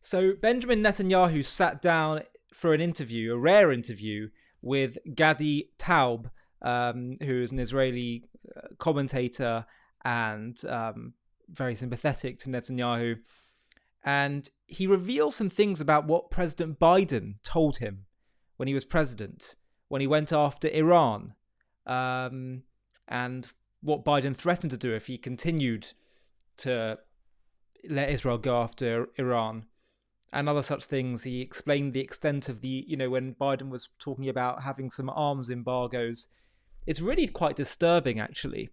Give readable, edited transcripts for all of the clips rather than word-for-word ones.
So Benjamin Netanyahu sat down for an interview, a rare interview, with Gadi Taub, who is an Israeli commentator and very sympathetic to Netanyahu. And he reveals some things about what President Biden told him when he was president, when he went after Iran, and what Biden threatened to do if he continued to let Israel go after Iran and other such things. He explained the extent of when Biden was talking about having some arms embargoes. It's really quite disturbing, actually.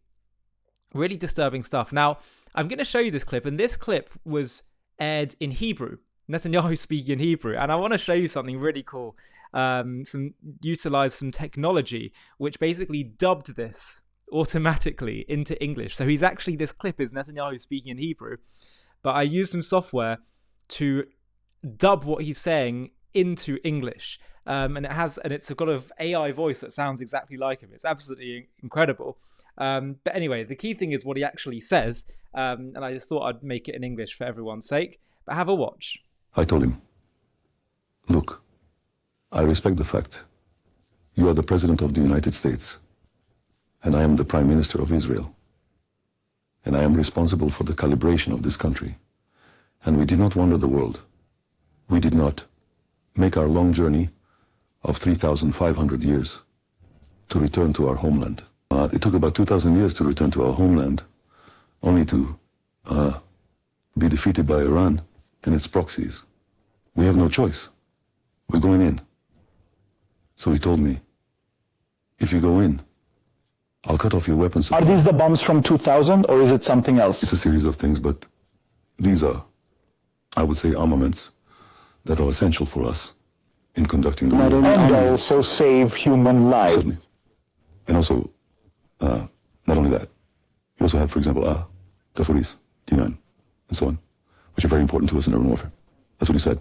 Really disturbing stuff. Now, I'm going to show you this clip, and this clip was aired in Hebrew. Netanyahu speaking in Hebrew, and I want to show you something really cool. Utilize some technology which basically dubbed this automatically into English. So this clip is Netanyahu speaking in Hebrew, but I used some software to dub what he's saying into English, and it's got an AI voice that sounds exactly like him. It's absolutely incredible. But anyway, the key thing is what he actually says, and I just thought I'd make it in English for everyone's sake. But have a watch. I told him, look, I respect the fact you are the President of the United States, and I am the Prime Minister of Israel, and I am responsible for the calibration of this country. And we did not wander the world. We did not make our long journey of 3,500 years to return to our homeland. It took about 2,000 years to return to our homeland, only to be defeated by Iran and its proxies. We have no choice. We're going in. So he told me, if you go in, I'll cut off your weapons supply. Are these the bombs from 2000, or is it something else? It's a series of things, but these are, I would say, armaments that are essential for us in conducting the war. And also save human lives. Certainly. And also, not only that, you also have, for example, T-40s, T9, and so on, which are very important to us in urban warfare. That's what he said.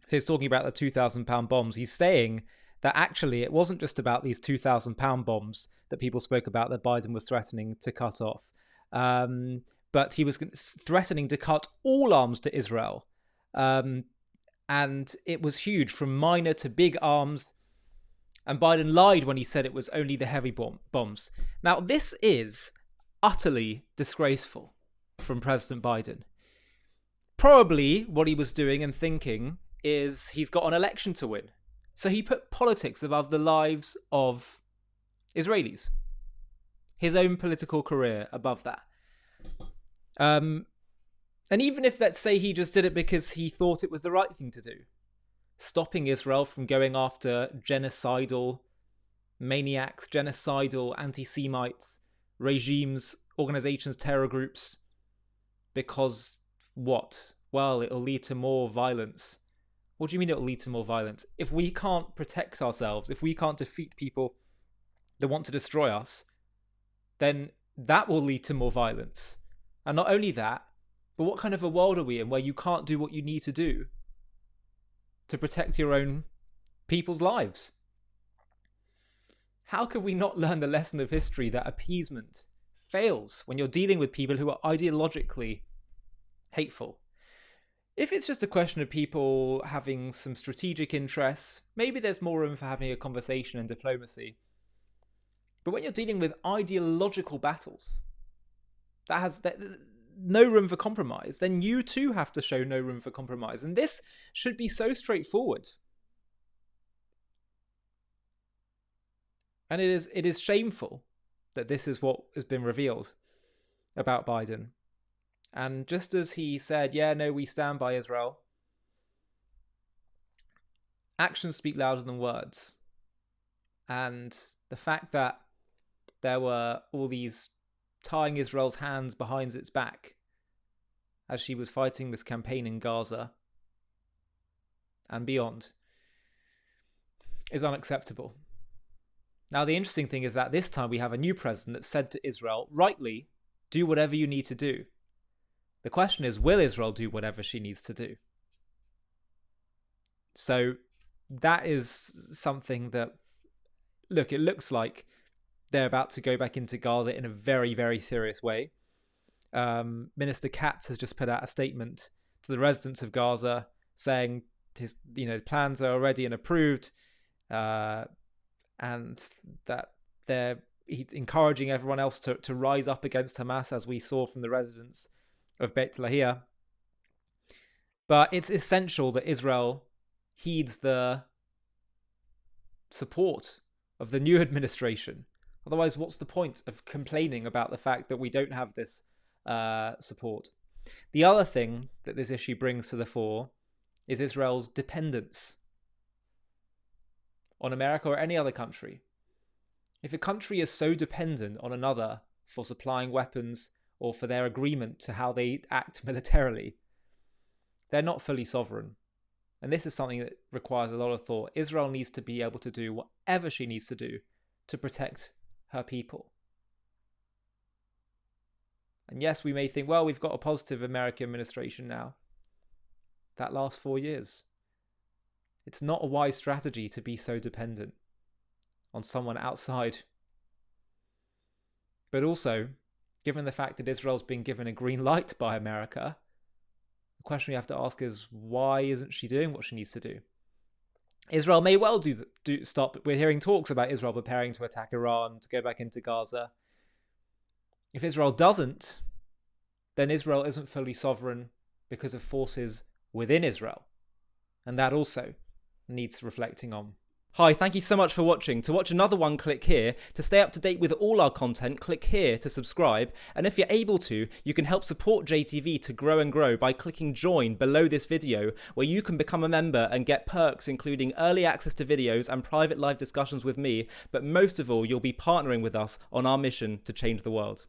So he's talking about the 2,000-pound bombs. He's saying that actually it wasn't just about these 2,000-pound bombs that people spoke about that Biden was threatening to cut off, but he was threatening to cut all arms to Israel. And it was huge, from minor to big arms. And Biden lied when he said it was only the heavy bombs. Now, this is utterly disgraceful from President Biden. Probably what he was doing and thinking is he's got an election to win. So he put politics above the lives of Israelis. His own political career above that. And even if, let's say, he just did it because he thought it was the right thing to do, stopping Israel from going after genocidal maniacs, genocidal anti-Semites, regimes, organizations, terror groups, because what? Well, it'll lead to more violence. What do you mean it'll lead to more violence? If we can't protect ourselves, if we can't defeat people that want to destroy us, then that will lead to more violence. And not only that, but what kind of a world are we in where you can't do what you need to do to protect your own people's lives? How can we not learn the lesson of history that appeasement fails when you're dealing with people who are ideologically hateful? If it's just a question of people having some strategic interests, maybe there's more room for having a conversation and diplomacy. But when you're dealing with ideological battles that has no room for compromise, then you too have to show no room for compromise. And this should be so straightforward. And it is shameful that this is what has been revealed about Biden. And just as he said, yeah, no, we stand by Israel, actions speak louder than words. And the fact that there were all these tying Israel's hands behind its back as she was fighting this campaign in Gaza and beyond is unacceptable. Now, the interesting thing is that this time we have a new president that said to Israel, rightly, do whatever you need to do. The question is, will Israel do whatever she needs to do? So that is something that, look, it looks like they're about to go back into Gaza in a very, very serious way. Minister Katz has just put out a statement to the residents of Gaza, saying his plans are already and approved, and that he's encouraging everyone else to rise up against Hamas, as we saw from the residents of Beit Lahia. But it's essential that Israel heeds the support of the new administration. Otherwise, what's the point of complaining about the fact that we don't have this support? The other thing that this issue brings to the fore is Israel's dependence on America or any other country. If a country is so dependent on another for supplying weapons or for their agreement to how they act militarily, they're not fully sovereign. And this is something that requires a lot of thought. Israel needs to be able to do whatever she needs to do to protect her people. And yes, we may think, well, we've got a positive American administration now. That lasts 4 years. It's not a wise strategy to be so dependent on someone outside. But also, given the fact that Israel's been given a green light by America, the question we have to ask is, why isn't she doing what she needs to do? Israel may well stop. We're hearing talks about Israel preparing to attack Iran, to go back into Gaza. If Israel doesn't, then Israel isn't fully sovereign because of forces within Israel. And that also needs reflecting on. Hi, thank you so much for watching. To watch another one, click here. To stay up to date with all our content, click here to subscribe. And if you're able to, you can help support JTV to grow and grow by clicking join below this video, where you can become a member and get perks including early access to videos and private live discussions with me. But most of all, you'll be partnering with us on our mission to change the world.